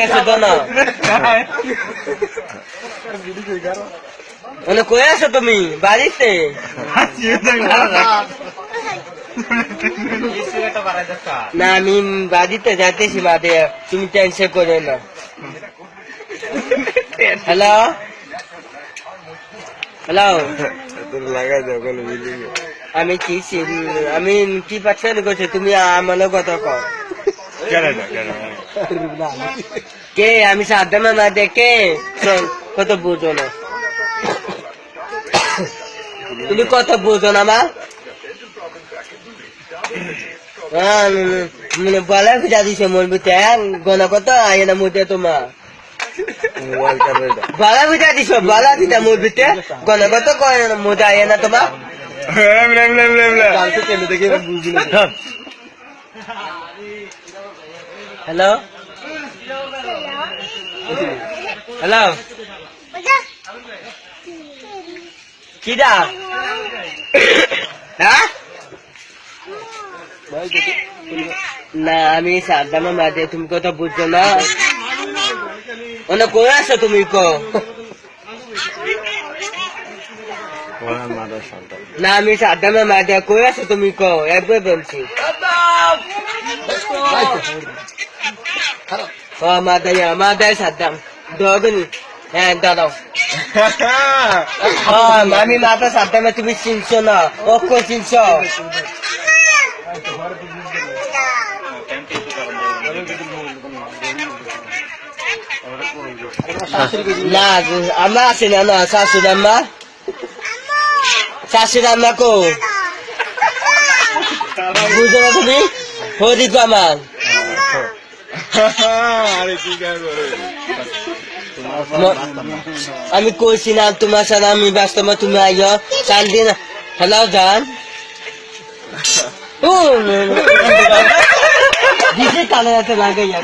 কাছে তো না মানে কই আছো তুমি বাড়িতে না আমি বাড়িতে যাইতেছি মাঠে তুমি টেনশন করে না হ্যালো হ্যালো লাগাই দাও কোনো আমি আমি কি পাচ্ছি করছি তুমি আমার কথা কও কে আমি সাবধানে না দেখে কত বুঝো না তুমি কত বুঝো না মা মানে বলা খুঁজা দিছে মোর ভিতরে গনা কত আয় না মুদে তোমার বলা খুঁজা দিছ বলা দিতা মোর ভিতরে গনা কত কয় মুদে আয় না তোমার হ্যালো হ্যালো কিডা হ্যাঁ না আমি সাবধানে মাঝে তুমি কথা বুঝছো না অনেক কই আছো তুমি কো না আমি সাবধানে মাঝে কই আছো তুমি কো একবার বলছি মাদায় সাদ্দাম দগনি হ্যাঁ দাদাও আমি মাথা সাদ্দামে তুমি চিনছো না অক্ষ চিনছো না আমার আছে না না শাশুড়ি আম্মা কো বুঝো না তুমি হরি তো আমার আমি কইছি না তোমার সাথে আমি ব্যস্ত তুমি আইও চান দিন হ্যালো জান ও দিছে কানে লাগাইয়া